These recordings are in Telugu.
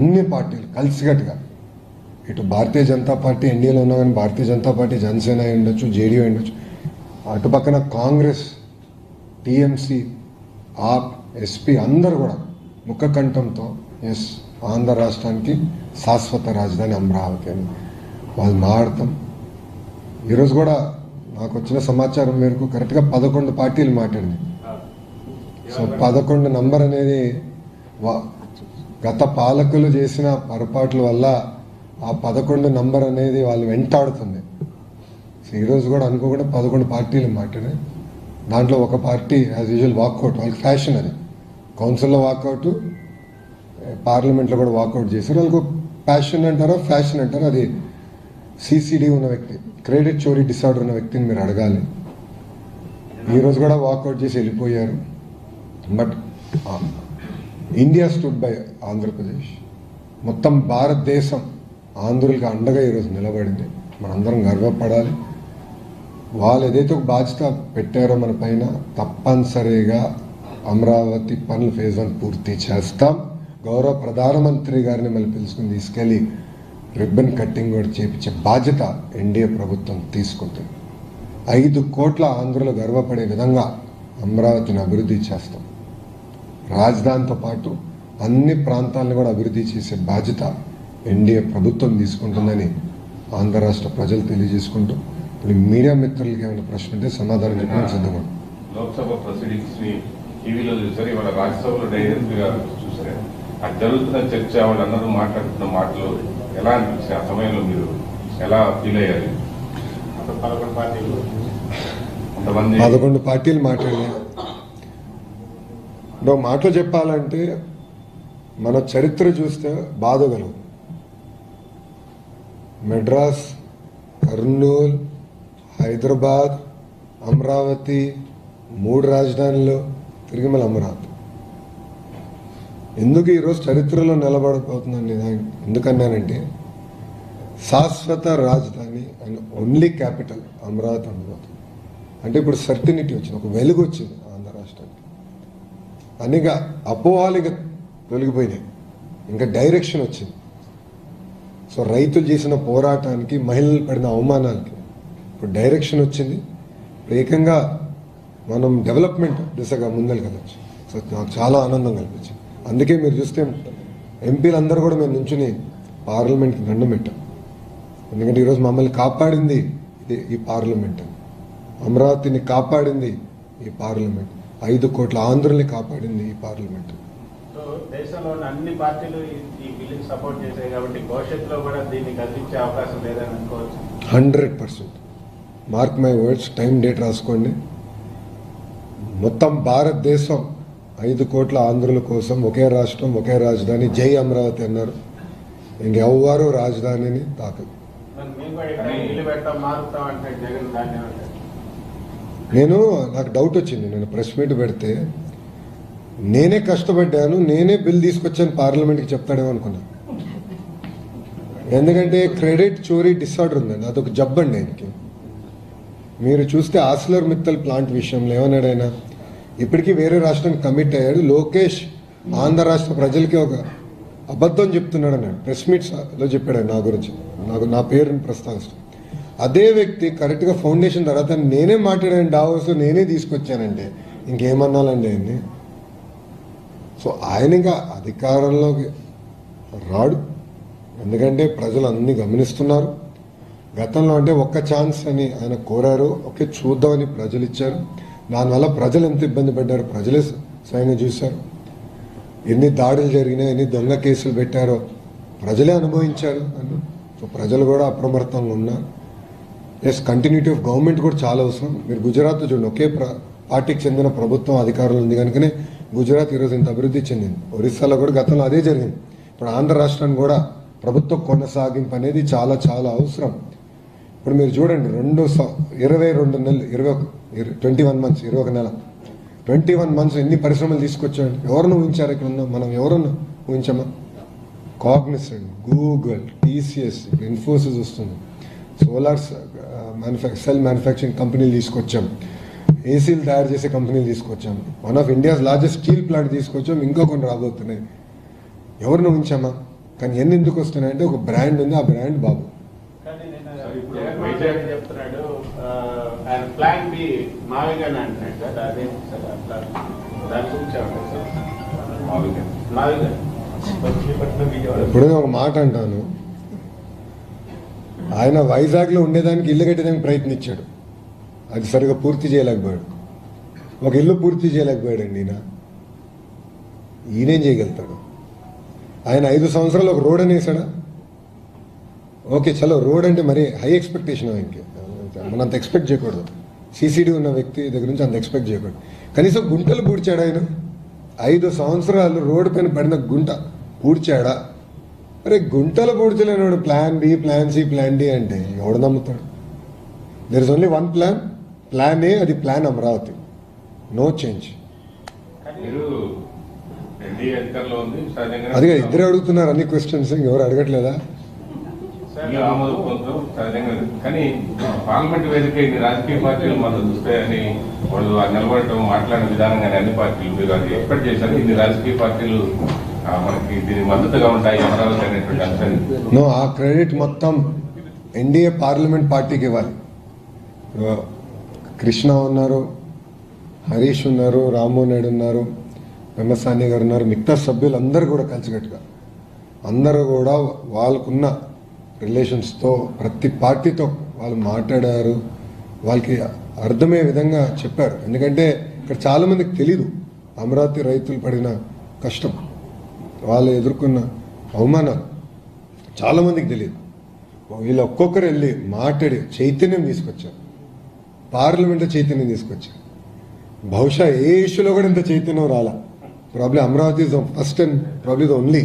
అన్ని పార్టీలు కలిసికట్టుగా ఇటు భారతీయ జనతా పార్టీ ఎన్డీఏలో ఉన్నా కానీ భారతీయ జనతా పార్టీ జనసేన అయి ఉండొచ్చు, జేడీయూ అయి ఉండొచ్చు, అటు పక్కన కాంగ్రెస్, టీఎంసీ, ఆప్, ఎస్పీ అందరూ కూడా ముఖ కంఠంతో ఎస్ ఆంధ్ర రాష్ట్రానికి శాశ్వత రాజధాని అమరావతి అని వాళ్ళు మాట్లాడతాం. ఈరోజు కూడా నాకు వచ్చిన సమాచారం మేరకు కరెక్ట్గా 11 పార్టీలు మాట్లాడింది. సో 11 నంబర్ అనేది గత పాలకులు చేసిన పొరపాట్ల వల్ల ఆ 11 నంబర్ అనేది వాళ్ళు వెంటాడుతుంది. సో ఈరోజు కూడా అనుకోకుండా 11 పార్టీలు మాట్లాడాయి. దాంట్లో ఒక పార్టీ యాజ్ యూజువల్ వాకౌట్, వాళ్ళకి ఫ్యాషన్ అది, కౌన్సిల్లో వాకౌట్, పార్లమెంట్లో కూడా వాకౌట్ చేశారు. వాళ్ళకు ప్యాషన్ అంటారో ఫ్యాషన్ అంటారో, అది సిసిడి ఉన్న వ్యక్తి, క్రెడిట్ చోరీ డిసార్డర్ ఉన్న వ్యక్తిని మీరు అడగాలి. ఈరోజు కూడా వాకౌట్ చేసి వెళ్ళిపోయారు. But India stood by Andhra Pradesh, మొత్తం భారతదేశం ఆంధ్రులకు అండగా ఈరోజు నిలబడింది. మనందరం గర్వపడాలి. వాళ్ళు ఏదైతే ఒక బాధ్యత పెట్టారో మన పైన, తప్పనిసరిగా అమరావతి పనులు ఫేజ్ 1 పూర్తి చేస్తాం. గౌరవ ప్రధానమంత్రి గారిని మళ్ళీ పిలుచుకుని తీసుకెళ్ళి రిబ్బన్ కట్టింగ్ కూడా చేపించే బాధ్యత ఎన్డీఏ ప్రభుత్వం తీసుకుంటుంది. 5 కోట్ల ఆంధ్రులు గర్వపడే విధంగా అమరావతిని అభివృద్ధి చేస్తాం. రాజధానితో పాటు అన్ని ప్రాంతాలను కూడా అభివృద్ధి చేసే బాధ్యత ఎన్డీఏ ప్రభుత్వం తీసుకుంటుందని ఆంధ్ర రాష్ట్ర ప్రజలు తెలియజేసుకుంటూ, ఇప్పుడు మీడియా మిత్రులకి ఏమైనా ప్రశ్న ఉంటే సమాధానం చెప్పడానికి సిద్ధంగా. లోక్సభ ప్రొసీడింగ్స్ ని టీవీలో చూసారు, ఇవాళ రాజ్యసభలో డైరెక్ట్ గా చూసారు. అది జరుగుతున్న చర్చ, వాళ్ళందరూ మాట్లాడుతున్న మాటలు ఎలా అనిపించాయి? ఆ సమయంలో మీరు ఎలా ఫీల్ అయ్యారు? 11 పార్టీలు మాట్లాడారు. మాటలు చెప్పాలంటే మన చరిత్ర చూస్తే బాధగలవు. మెడ్రాస్, కర్నూలు, హైదరాబాద్, అమరావతి, 3 రాజధానులు, తిరిగి మళ్ళీ అమరావతి. ఎందుకు ఈరోజు చరిత్రలో నిలబడిపోతుందండి? ఎందుకన్నానంటే శాశ్వత రాజధాని అండ్ ఓన్లీ క్యాపిటల్ అమరావతి ఉండబోతుంది. అంటే ఇప్పుడు సర్టినిటీ వచ్చింది, ఒక వెలుగు వచ్చింది ఆంధ్ర రాష్ట్రానికి. అనిగా అపోహాలు తొలగిపోయినాయి, ఇంకా డైరెక్షన్ వచ్చింది. సో రైతులు చేసిన పోరాటానికి, మహిళలు పడిన అవమానాలకి ఇప్పుడు డైరెక్షన్ వచ్చింది. ఏకంగా మనం డెవలప్మెంట్ దిశగా ముందలు కలవచ్చు. సో నాకు చాలా ఆనందం కల్పించింది. అందుకే మీరు చూస్తే ఎంపీలందరూ కూడా మేము నుంచుని పార్లమెంట్కి దండం పెట్టాం. ఎందుకంటే ఈరోజు మమ్మల్ని కాపాడింది ఈ పార్లమెంట్, అమరావతిని కాపాడింది ఈ పార్లమెంట్, 5 కోట్ల ఆంధ్రుల్ని కాపాడింది ఈ పార్లమెంట్. దేశంలోని అన్ని పార్టీలు ఈ బిల్లుని సపోర్ట్ చేశాయి కాబట్టి భవిష్యత్తులో కూడా దీన్ని కల్పించే అవకాశం లేదని అనుకోవచ్చు. 100%. Mark my words, time date రాసుకోండి. మొత్తం భారతదేశం 5 కోట్ల ఆంధ్రుల కోసం ఒకే రాష్ట్రం, ఒకే రాజధాని, జై అమరావతి అన్నారు. ఇంకెవ్వరూ రాజధానిని తాకదు. నాకు డౌట్ వచ్చింది, నేను ప్రెస్ మీట్ పెడితే నేనే కష్టపడ్డాను, నేనే బిల్ తీసుకొచ్చాను పార్లమెంట్కి చెప్తాడేమో అనుకున్నా. ఎందుకంటే క్రెడిట్ చోరీ డిసార్డర్ ఉందండి, అదొక జబ్బండి ఆయనకి. మీరు చూస్తే ఆర్సిలర్ మిత్తల్ ప్లాంట్ విషయంలో ఏమన్నాడు ఆయన? ఇప్పటికీ వేరే రాష్ట్రానికి కమిట్ అయ్యాడు. లోకేష్ ఆంధ్ర రాష్ట్ర ప్రజలకి ఒక అబద్ధం చెప్తున్నాడు అన్నాడు, ప్రెస్ మీట్స్లో చెప్పాడు నా గురించి, నా పేరుని ప్రస్తావిస్తాను. అదే వ్యక్తి కరెక్ట్గా ఫౌండేషన్ తర్వాత నేనే మాట్లాడాను, డావోస్ నేనే తీసుకొచ్చానంటే ఇంకేమన్నాలండి ఆయన్ని? సో ఆయన ఇంకా అధికారంలోకి రాడు, ఎందుకంటే ప్రజలు అన్ని గమనిస్తున్నారు. గతంలో అంటే ఒక్క ఛాన్స్ అని ఆయన కోరారు, ఓకే చూద్దామని ప్రజలు ఇచ్చారు. దానివల్ల ప్రజలు ఎంత ఇబ్బంది పడ్డారు ప్రజలే స్వయంగా చూశారు. ఎన్ని దాడులు జరిగినాయి, ఎన్ని దొంగ కేసులు పెట్టారో ప్రజలే అనుభవించారు. సో ప్రజలు కూడా అప్రమత్తంగా ఉన్నారు. ఎస్, కంటిన్యూటీ ఆఫ్ గవర్నమెంట్ కూడా చాలా అవసరం. మీరు గుజరాత్ చూడండి, ఒకే పార్టీకి చెందిన ప్రభుత్వం అధికారంలో ఉంది కనుకనే గుజరాత్ ఈరోజు ఇంత అభివృద్ధి చెందింది. ఒరిస్సాలో కూడా గతంలో అదే జరిగింది. ఇప్పుడు ఆంధ్ర రాష్ట్రానికి కూడా ప్రభుత్వ కొనసాగింపు అనేది చాలా చాలా అవసరం. ఇప్పుడు మీరు చూడండి, 22 నెలలు 21 మంత్స్, 21 నెల 21 మంత్స్ ఎన్ని పరిశ్రమలు తీసుకొచ్చాయండి? ఎవరిని ఊహించారు? ఇక్కడ ఉందా? మనం ఎవరన్నా ఊహించామా? కాగ్నిసెంట్, గూగుల్, టీసీఎస్, ఇన్ఫోసిస్ వస్తుంది, సోలార్ సెల్ మ్యానుఫ్యాక్చరింగ్ కంపెనీలు తీసుకొచ్చాం, ఏసీలు తయారు చేసే కంపెనీలు తీసుకొచ్చాం, one of India's largest steel plant తీసుకొచ్చాం, ఇంకా కొన్ని రాబోతున్నాయి. ఎవరిని ఊహించామా? కానీ ఎన్ని ఎందుకు వస్తున్నాయంటే ఒక బ్రాండ్ ఉంది, ఆ బ్రాండ్ బాబు. కానీ నేను సార్, ఇప్పుడు జగన్మోహన్ వైజాగ్ రెడ్డి చెప్తున్నాడు ఆయన ప్లాన్ బి మావిగానే అంటున్నాడు సార్. అదేంటి సార్ అట్లా దాని గురించి ఏమంటారు సార్? మామూలుగా. మావిగా మచిలీపట్నం విజయవాడ ఎప్పుడైనా ఒక మాట అంటాను, ఆయన వైజాగ్లో ఉండేదానికి ఇల్లు కట్టేదానికి ప్రయత్నించాడు, అది సరిగా పూర్తి చేయలేకపోయాడు. ఒక ఇల్లు పూర్తి చేయలేకపోయాడండి ఈయనేం చేయగలుగుతాడు? ఆయన 5 సంవత్సరాలు ఒక రోడ్ అనేసాడా? ఓకే చలో, రోడ్ అంటే మరి హై ఎక్స్పెక్టేషన్ ఆయనకి, మనం అంత ఎక్స్పెక్ట్ చేయకూడదు. సిసిడి ఉన్న వ్యక్తి దగ్గర నుంచి అంత ఎక్స్పెక్ట్ చేయకూడదు. కనీసం గుంటలు పూడ్చాడు ఆయన. 5 సంవత్సరాలు రోడ్డు పైన పడిన గుంట పూడ్చాడా? అరే గుంటలు పూడ్చలేనాడు plan B, plan C, plan D అంటే ఎవడు నమ్ముతాడు? There is only one plan, plan A, అది ప్లాన్ అమరావతి. No change. మీరు ఎన్డీఏ అధికారంలో ఉంది సహజంగా. అదిగా ఇద్దరు అడుగుతున్నారు అన్ని క్వశ్చన్స్, ఎవరు అడగట్లేదా? మీరు ఆమోదం పొందడం సహజంగా. కానీ పార్లమెంట్ వేదిక ఇన్ని రాజకీయ పార్టీలు మద్దతు చూస్తాయని వాళ్ళు నిలబడటం, మాట్లాడిన విధానం కానీ అన్ని పార్టీలు మీరు అది ఎక్స్పెక్ట్ చేశారు. ఇన్ని రాజకీయ పార్టీలు మనకి దీనికి మద్దతుగా ఉంటాయి అమరావతి అనేటువంటి అంశాన్ని. నో, ఆ క్రెడిట్ మొత్తం ఎన్డీఏ పార్లమెంట్ పార్టీకి ఇవ్వాలి. కృష్ణ ఉన్నారు, హరీష్ ఉన్నారు, రామ్మోహన్ నాయుడు ఉన్నారు, పెమ్మసాని గారు ఉన్నారు, మిగతా సభ్యులందరూ కూడా కలిసికట్టుగా అందరూ కూడా వాళ్ళకున్న రిలేషన్స్తో ప్రతి పార్టీతో వాళ్ళు మాట్లాడారు, వాళ్ళకి అర్థమయ్యే విధంగా చెప్పారు. ఎందుకంటే ఇక్కడ చాలామందికి తెలీదు అమరావతి రైతులు పడిన కష్టం, వాళ్ళు ఎదుర్కొన్న అవమానాలు చాలామందికి తెలియదు. వీళ్ళు ఒక్కొక్కరు వెళ్ళి మాట్లాడి చైతన్యం తీసుకొచ్చారు, పార్లమెంట్లో చైతన్యం తీసుకొచ్చారు. బహుశా ఏ ఇష్యూలో కూడా ఇంత చైతన్యం రాలా. Probably Amaravati is the first and probably the only.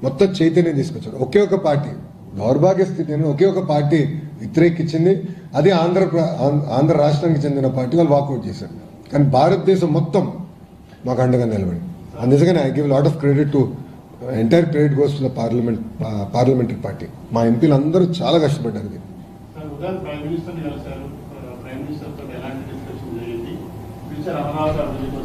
మొత్తం చైతన్యం తీసుకొచ్చారు. ఒకే ఒక పార్టీ దౌర్భాగ్య స్థితిని ఒకే ఒక పార్టీ వ్యతిరేకించింది, అది ఆంధ్ర రాష్ట్రానికి చెందిన పార్టీ. వాళ్ళు వాకౌట్ చేశారు. కానీ భారతదేశం మొత్తం మాకు అండగా నిలబడి. అందుకని I give lot of credit to entire credit goes to the parliamentary party. మా ఎంపీలు అందరూ చాలా కష్టపడ్డారు. ప్రైమ్ మినిస్టర్ కలిసారు. ప్రైమ్ మినిస్టర్ తో ఎలాంటి డిస్కషన్ జరిగింది? ఫ్యూచర్ అమరావతి అభివృద్ధి